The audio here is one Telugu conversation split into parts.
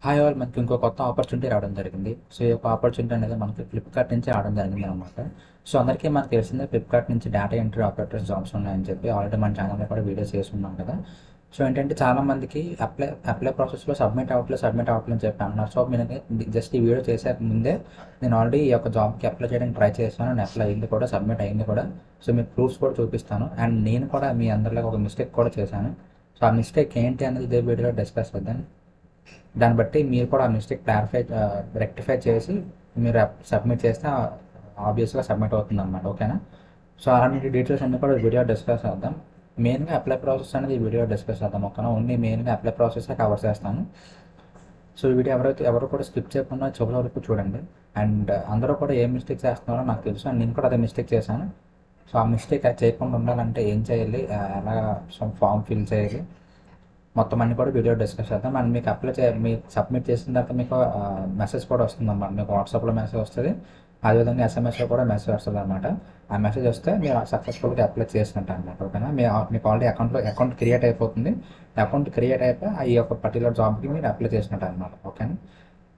హాయ్ ఆల్ మనకి ఇంకో కొత్త ఆపర్చునిటీ రావడం జరిగింది. సో, ఈ యొక్క ఆపర్చునిటీ అనేది మనకి ఫ్లిప్‌కార్ట్ నుంచి రావడం జరిగిందనమాట. సో, అందరికీ మనకు తెలిసిందే ఫ్లిప్‌కార్ట్ నుంచి డేటా ఎంట్రీ ఆపరేటర్స్ జాబ్స్ ఉన్నాయని చెప్పి ఆల్రెడీ మన ఛానల్‌లో కూడా వీడియోస్ చేసున్నాం కదా! సో, ఏంటంటే చాలామందికి అప్లై ప్రాసెస్‌లో సబ్మిట్ అవ్వట్లేదు అని చెప్పి అంటున్నారు. సో, నేను జస్ట్ ఈ వీడియో చేసే ముందే నేను ఆల్రెడీ ఈ యొక్క జాబ్‌కి అప్లై చేయడానికి ట్రై చేశాను. అండ్ అప్లై అయింది కూడా, సబ్మిట్ అయింది కూడా. సో, మీకు ప్రూఫ్స్ కూడా చూపిస్తాను. అండ్ నేను కూడా మీ అందరిలాగా ఒక మిస్టేక్ కూడా చేశాను. సో, ఆ మిస్టేక్ ఏంటి అనేది ఇదే వీడియోలో డిస్కస్ చేద్దాం. దాన్ని బట్టి మీరు కూడా ఆ మిస్టేక్ రెక్టిఫై చేసి మీరు సబ్మిట్ చేస్తే ఆబ్వియస్గా సబ్మిట్ అవుతుంది అనమాట. ఓకేనా? సో అలాంటి డీటెయిల్స్ అన్నీ కూడా వీడియో డిస్కస్ చేద్దాం. మెయిన్గా అప్లై ప్రాసెస్ అనేది ఈ వీడియో డిస్కస్ చేద్దాం. ఓకేనా? ఓన్లీ మెయిన్గా అప్లై ప్రాసెస్ కవర్ చేస్తాను. సో ఈ వీడియో ఎవరు కూడా స్కిప్ చేయకుండా చివరి వరకు చూడండి. అండ్ అందరూ కూడా ఏ మిస్టేక్ చేస్తున్నారో నాకు తెలుసు. అండ్ నేను కూడా అదే మిస్టేక్ చేశాను. సో ఆ మిస్టేక్ చేయకుండా ఉండాలంటే ఏం చేయాలి, ఎలా ఫామ్ ఫిల్ చేయాలి, మొత్తం అన్ని కూడా వీడియో డిస్కస్ చేద్దాం. అండ్ మీకు మీరు సబ్మిట్ చేసిన తర్వాత మీకు మెసేజ్ కూడా వస్తుంది అన్నమాట. మీకు వాట్సాప్లో మెసేజ్ వస్తుంది, అదేవిధంగా ఎస్ఎంఎస్లో కూడా మెసేజ్ వస్తుంది అనమాట. ఆ మెసేజ్ వస్తే మీరు సక్సెస్ఫుల్గా అప్లై చేసినట్టు అనమాట. ఓకేనా? మీకు ఆల్రెడీ అకౌంట్ క్రియేట్ అయిపోతుంది. అకౌంట్ క్రియేట్ అయిపోయి ఈ యొక్క పర్టికులర్ జాబ్కి మీరు అప్లై చేసినట్టు అనమాట. ఓకేనా?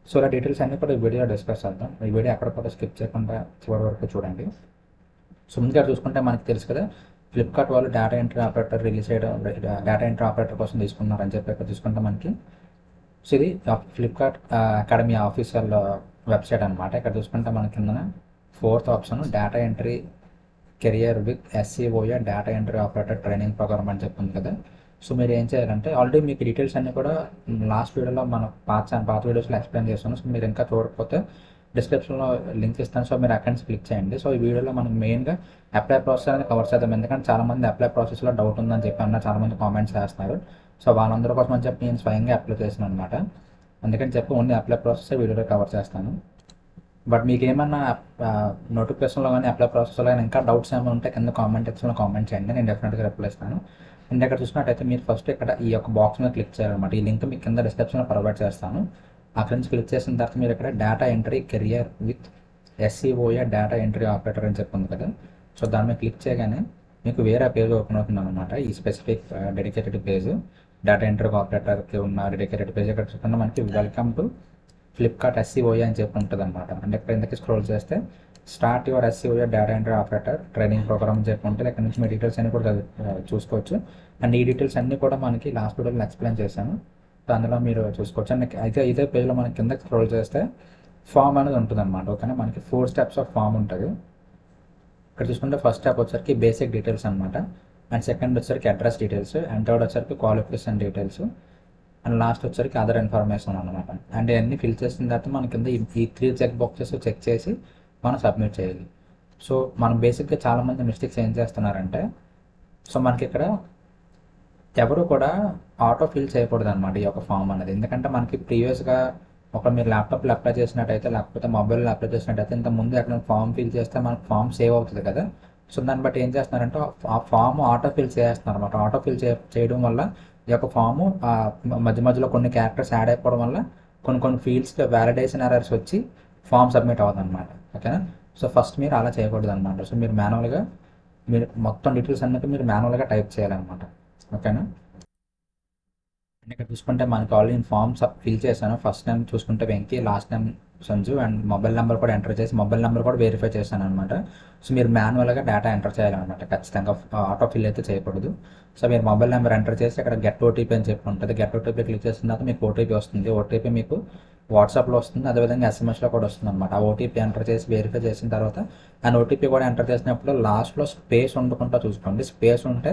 సో ఇలా డీటెయిల్స్ అన్ని కూడా ఈ వీడియో డిస్కస్ చేద్దాం. ఈ వీడియో ఎక్కడ కూడా స్కిప్ చేయకుండా చివరి వరకు చూడండి. సో ముందుగా చూసుకుంటే మనకి తెలుసు కదా, ఫ్లిప్కార్ట్ వాళ్ళు డేటా ఎంట్రీ ఆపరేటర్ రిలీజ్ చేయడం, డేటా ఎంట్రీ ఆపరేటర్ కోసం తీసుకున్నారని చెప్పి ఇక్కడ చూసుకుంటే మనకి, సో ఇది ఫ్లిప్కార్ట్ అకాడమీ ఆఫీషియల్ వెబ్సైట్ అనమాట. ఇక్కడ చూసుకుంటే మన కింద fourth option data entry career with SCOA data entry operator training program అని చెప్పింది కదా. సో మీరు ఏం చేయాలంటే, ఆల్రెడీ మీకు డీటెయిల్స్ అన్నీ కూడా లాస్ట్ వీడియోలో మన పాత వీడియోస్లో ఎక్స్ప్లెయిన్ చేస్తాను. సో మీరు ఇంకా చూడకపోతే డిస్క్రిప్షన్లో లింక్ ఇస్తాను. సో మీరు అక్కడి నుంచి క్లిక్ చేయండి. సో ఈ వీడియోలో మనం మెయిన్గా అప్లై ప్రాసెస్ అనేది కవర్ చేద్దాం. ఎందుకంటే చాలామంది అప్లై ప్రాసెస్లో డౌట్ ఉందని చెప్పి చాలామంది కామెంట్స్ చేస్తున్నారు. సో వాళ్ళందరూ కోసం అని చెప్పి నేను స్వయంగా అప్లై చేశాను అనమాట. అందుకని చెప్పి ఓన్లీ అప్లై ప్రాసెస్ వీడియోలో కవర్ చేస్తాను. బట్ మీకు ఏమన్నా నోటిఫికేషన్లో కానీ అప్లై ప్రాసెస్లో కానీ ఇంకా డౌట్స్ ఏమైనా ఉంటే కింద కామెంట్ సెక్షన్లో కామెంట్ చేయండి, నేను డెఫినెట్గా రిప్లై ఇస్తాను. అండ్ ఇక్కడ చూసినట్టయితే మీరు ఫస్ట్ ఇక్కడ ఈ యొక్క బాక్స్ మీద క్లిక్ చేయాలన్నమాట. ఈ లింక్ మీకు కింద డిస్క్రిప్షన్లో ప్రొవైడ్ చేస్తాను. అక్కడి నుంచి క్లిక్ చేసిన తర్వాత మీరు ఇక్కడ data entry career with SCOA data entry operator అని చెప్పింది కదా. సో దాని మీద క్లిక్ చేయగానే మీకు వేరే పేజ్ ఓపెన్ అవుతుంది అనమాట. ఈ specific dedicated page, data entry ఆపరేటర్కి ఉన్న డెడికేటెడ్ పేజ్. ఇక్కడ చూసుకుంటే మనకి వెల్కమ్ టు ఫ్లిప్కార్ట్ ఎస్సీఓఏ అని చెప్పి ఉంటుంది అనమాట. అంటే ఇక్కడ ఇంతకీ స్క్రోల్ చేస్తే start your SCOA data entry operator training program అని చెప్పి ఉంటుంది. ఇక్కడ నుంచి మీ డీటెయిల్స్ అన్ని కూడా చూసుకోవచ్చు. అండ్ ఈ డీటెయిల్స్ అన్నీ కూడా మనకి లాస్ట్ వీడియోలో ఎక్స్ప్లెయిన్ చేశాను. సో అందులో మీరు చూసుకోవచ్చు. అండ్ అయితే ఇదే పేజ్లో మనకి కింద స్క్రోల్ చేస్తే ఫామ్ అనేది ఉంటుంది అనమాట. ఓకేనా? మనకి 4 స్టెప్స్ ఆఫ్ ఫామ్ ఉంటుంది. ఇక్కడ చూసుకుంటే ఫస్ట్ స్టెప్ వచ్చరికి బేసిక్ డీటెయిల్స్ అనమాట. అండ్ సెకండ్ వచ్చరికి అడ్రస్ డీటెయిల్స్. అండ్ థర్డ్ వచ్చరికి క్వాలిఫికేషన్ డీటెయిల్స్. అండ్ లాస్ట్ వచ్చరికి అదర్ ఇన్ఫర్మేషన్ అనమాట. అండ్ ఇవన్నీ ఫిల్ చేసిన తర్వాత మన కింద ఈ 3 చెక్ బాక్సెస్ చెక్ చేసి మనం సబ్మిట్ చేయాలి. సో మనం బేసిక్గా చాలామంది మిస్టేక్స్ ఏం చేస్తున్నారంటే, సో మనకి ఇక్కడ ఎవరు కూడా ఆటో ఫిల్ చేయకూడదు అనమాట ఈ యొక్క ఫామ్ అనేది. ఎందుకంటే మనకి ప్రీవియస్గా మీరు ల్యాప్టాప్లో అప్లై చేసినట్టయితే, లేకపోతే మొబైల్లో అప్లై చేసినట్టయితే, ఇంత ముందు ఎక్కడ ఫామ్ ఫిల్ చేస్తే మనకు ఫామ్ సేవ్ అవుతుంది కదా. సో దాన్ని బట్టి ఏం చేస్తున్నారంటే ఆ ఫామ్ ఆటో ఫిల్ చేస్తున్నారు అనమాట. ఆటో ఫిల్ చేయడం వల్ల ఈ యొక్క ఫాము మధ్య మధ్యలో కొన్ని క్యారెక్టర్స్ యాడ్ అయిపోవడం వల్ల కొన్ని ఫీల్డ్స్కి వ్యాలిడేషన్ ఎర్రర్స్ వచ్చి ఫామ్ సబ్మిట్ అవ్వదు అనమాట. ఓకేనా? సో ఫస్ట్ మీరు అలా చేయకూడదు అనమాట. సో మీరు మాన్యువల్గా మొత్తం డీటెయిల్స్ అన్నిటి మీరు మాన్యువల్గా టైప్ చేయాలన్నమాట. ఓకేనా? అండ్ ఇక్కడ చూసుకుంటే మనకి ఆల్రెడీ ఫామ్ ఫిల్ చేశాను. ఫస్ట్ టైం చూసుకుంటే Venky, last time Sanju, and mobile number కూడా ఎంటర్ చేసి మొబైల్ నెంబర్ కూడా వెరిఫై చేశాను అనమాట. సో మీరు మాన్యువల్గా డేటా ఎంటర్ చేయాలన్నమాట. ఖచ్చితంగా ఆటో ఫిల్ అయితే చేయకూడదు. సో మీరు మొబైల్ నెంబర్ ఎంటర్ చేసి అక్కడ గెట్ ఓటీపీ అని చెప్పి ఉంటుంది. గెట్ ఓటీపీ క్లిక్ చేసిన తర్వాత మీకు ఓటీపీ వస్తుంది. ఓటీపీ మీకు వాట్సాప్లో వస్తుంది, అదేవిధంగా ఎస్ఎంఎస్లో కూడా వస్తుంది అనమాట. ఆ ఓటీపీ ఎంటర్ చేసి వెరిఫై చేసిన తర్వాత ఆ ఓటీపీ కూడా ఎంటర్ చేసినప్పుడు లాస్ట్లో స్పేస్ ఉండకుండా చూసుకోండి. స్పేస్ ఉంటే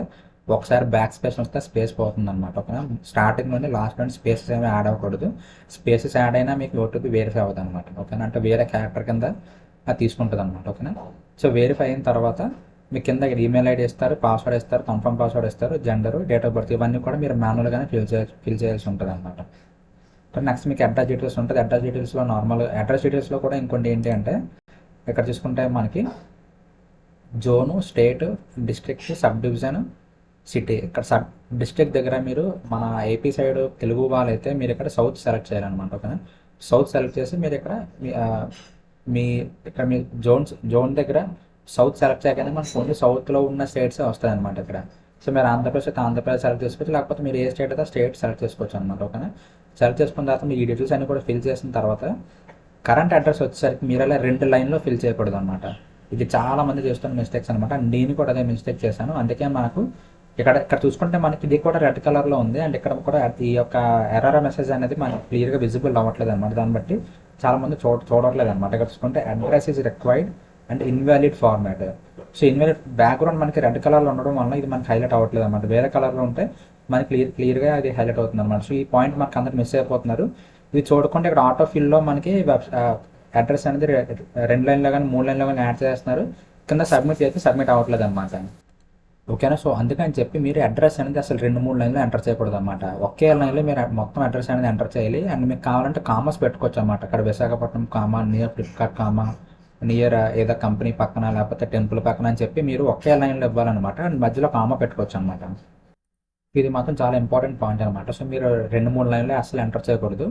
ఒకసారి బ్యాక్ స్పేస్ వస్తే స్పేస్ పోతుంది అనమాట. ఓకేనా? స్టార్టింగ్ నుండి లాస్ట్ నుండి స్పేసెస్ ఏమీ యాడ్ అవ్వకూడదు. స్పేసెస్ యాడ్ అయినా మీకు ఓటీపీ వెరిఫై అవుతుంది అనమాట. ఓకేనా? అంటే వేరే క్యారెక్టర్ కింద అది తీసుకుంటుంది అనమాట. ఓకేనా? సో వెరిఫై అయిన తర్వాత మీ కింద ఈమెయిల్ ఐడి ఇస్తారు, పాస్వర్డ్ ఇస్తారు, కన్ఫర్మ్ పాస్వర్డ్ ఇస్తారు, జెండర్, డేట్ ఆఫ్ బర్త్, ఇవన్నీ కూడా మీరు మాన్యువల్గానే ఫిల్ చేయాల్సి ఉంటుంది అనమాట. నెక్స్ట్ మీకు అడ్రస్ డీటెయిల్స్ ఉంటుంది. అడ్రస్ డీటెయిల్స్లో అడ్రస్ డీటెయిల్స్లో కూడా ఇంకొంటి ఏంటి అంటే, ఇక్కడ చూసుకుంటే మనకి zone, state, district, sub division, city. ఇక్కడ డిస్ట్రిక్ట్ దగ్గర మీరు మన ఏపీ సైడ్ తెలుగు వాళ్ళైతే మీరు ఇక్కడ సౌత్ సెలెక్ట్ చేయాలన్నమాట. ఓకేనా? సౌత్ సెలెక్ట్ చేసి మీరు ఇక్కడ మీ ఇక్కడ మీ జోన్ దగ్గర సౌత్ సెలెక్ట్ చేయగానే మనకు ఓన్లీ సౌత్లో ఉన్న స్టేట్స్ వస్తాయి అనమాట ఇక్కడ. సో మీరు ఆంధ్రప్రదేశ్ అయితే ఆంధ్రప్రదేశ్ సెలెక్ట్ చేసుకోవచ్చు, లేకపోతే మీరు ఏ స్టేట్ అయితే స్టేట్ సెలెక్ట్ చేసుకోవచ్చు అనమాట. ఓకేనా? సెలెక్ట్ చేసుకున్న తర్వాత మీరు ఈ డీటెయిల్స్ అన్ని కూడా ఫిల్ చేసిన తర్వాత కరెంట్ అడ్రస్ వచ్చేసరికి మీరు అలా 2 లైన్లో ఫిల్ చేయకూడదు అనమాట. ఇది చాలా మంది చేస్తున్న మిస్టేక్స్ అనమాట. నేను కూడా అదే మిస్టేక్ చేశాను. అందుకే మనకు ఇక్కడ చూసుకుంటే మనకి ఇది కూడా రెడ్ కలర్లో ఉంది, అండ్ ఇక్కడ కూడా ఈ యొక్క ఎర్రర్ మెసేజ్ అనేది మనకి క్లియర్గా విజిబుల్ అవ్వట్లేదు అనమాట. దాన్ని బట్టి చాలా మంది చూడట్లేదు అనమాట. ఇక్కడ చూసుకుంటే address is required and invalid format. So invalid background మనకి రెడ్ కలర్లో ఉండడం వల్ల ఇది మనకి హైలైట్ అవ్వట్లేదు అనమాట. వేరే కలర్లో ఉంటే మనకి క్లియర్గా అది హైలైట్ అవుతుంది అనమాట. సో ఈ పాయింట్ మనకి అందరు మిస్ అయిపోతున్నారు. ఇది చూడకుండా ఇక్కడ ఆటో ఫిల్లో మనకి అడ్రస్ అనేది 2 లైన్లో కానీ 3 లైన్లో కానీ యాడ్ చేస్తున్నారు. కింద సబ్మిట్ చేస్తే సబ్మిట్ అవ్వట్లేదు అనమాట. ఓకేనా. సో అందుకని చెప్పి మీరు అడ్రస్ అనేది అసలు 2-3 లైన్లో ఎంటర్ చేయకూడదు అనమాట. ఒకే లైన్లో మీరు మొత్తం అడ్రస్ అనేది ఎంటర్ చేయాలి. అండ్ మీకు కావాలంటే కామాస్ పెట్టుకోవచ్చు అనమాట. అక్కడ Visakhapatnam comma, near Flipkart comma, near ఏదో కంపెనీ పక్కన లేకపోతే టెంపుల్ పక్కన అని చెప్పి మీరు ఒకే లైన్లో ఇవ్వాలన్నమాట. అండ్ మధ్యలో కామా పెట్టుకోవచ్చు అనమాట. ఇది మాత్రం చాలా ఇంపార్టెంట్ పాయింట్ అనమాట. సో మీరు 2-3 లైన్లో అసలు ఎంటర్ చేయకూడదు.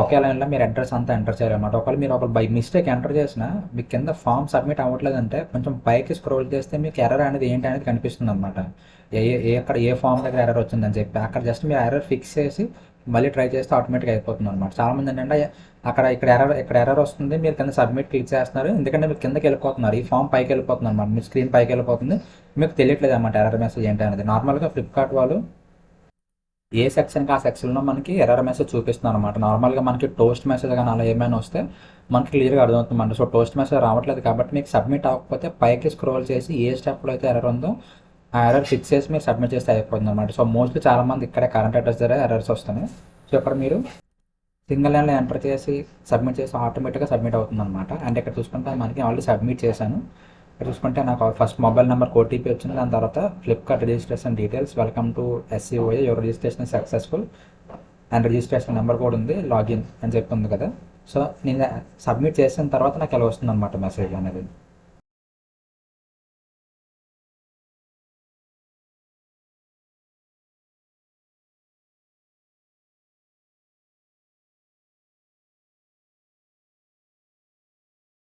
ఒకే లైన్లో మీరు అడ్రస్ అంతా ఎంటర్ చేయాలన్నమాట. ఒకవేళ మీరు బై మిస్టేక్ ఎంటర్ చేసినా మీకు కింద ఫామ్ సబ్మిట్ అవ్వట్లేదంటే కొంచెం పైకి స్క్రోల్ చేస్తే మీకు ఎర్రర్ అనేది ఏంటి అనేది కనిపిస్తుంది అనమాట. అక్కడ ఏ ఫామ్ దగ్గర ఎర్రర్ వచ్చిందని చెప్పి అక్కడ జస్ట్ మీరు ఎర్రర్ ఫిక్స్ చేసి మళ్ళీ ట్రై చేస్తే ఆటోమేటిక్గా అయిపోతుంది అనమాట. చాలామంది ఏంటంటే ఇక్కడ ఎర్రర్ వస్తుంది, మీరు కింద సబ్మిట్ క్లిక్ చేస్తున్నారు, ఎందుకంటే మీరు కిందకి వెళ్ళిపోతున్నారు, ఈ ఫామ్ పైకి వెళ్ళిపోతుంది అనమాట. మీ స్క్రీన్ పైకి వెళ్ళిపోతుంది, మీకు తెలియట్లేదు అనమాట ఎర్రర్ మెసేజ్ ఏంటి అనేది. నార్మల్గా ఫ్లిప్కార్ట్ వాళ్ళు ఏ సెక్షన్కి ఆ సెక్షన్లో మనకి ఎర్రర్ మెసేజ్ చూపిస్తున్నారు అనమాట. నార్మల్గా మనకి టోస్ట్ మెసేజ్ కానీ అలా ఏమైనా వస్తే మనకి క్లియర్గా అర్థమవుతుంది. సో టోస్ట్ మెసేజ్ రావట్లేదు కాబట్టి మీకు సబ్మిట్ అవ్వకపోతే పైకి స్క్రోల్ చేసి ఏ స్టెప్లో అయితే ఎర్రర్ ఉందో ఆ ఎర్రర్ ఫిక్స్ చేసి మీరు సబ్మిట్ చేస్తే అయిపోతుంది అనమాట. సో మోస్ట్లీ చాలామంది ఇక్కడే కరెంట్ అడ్రస్ దగ్గర ఎర్రర్స్ వస్తున్నాయి. సో ఇక్కడ మీరు సింగిల్ లైన్లో ఎంటర్ చేసి సబ్మిట్ చేసి ఆటోమేటిక్గా సబ్మిట్ అవుతుంది అనమాట. అండ్ ఇక్కడ చూసుకుంటే మనకి ఆల్రెడీ సబ్మిట్ చేశాను. ఇక్కడ చూసుకుంటే నాకు ఫస్ట్ మొబైల్ నెంబర్ ఓటీపీ వచ్చింది. దాని తర్వాత Flipkart registration details, welcome to SCOA, your registration successful and registration number కూడా ఉంది, లాగిన్ అని చెప్తుంది కదా. సో నేను సబ్మిట్ చేసిన తర్వాత నాకు ఎలా వస్తుంది అనమాట మెసేజ్ అనేది.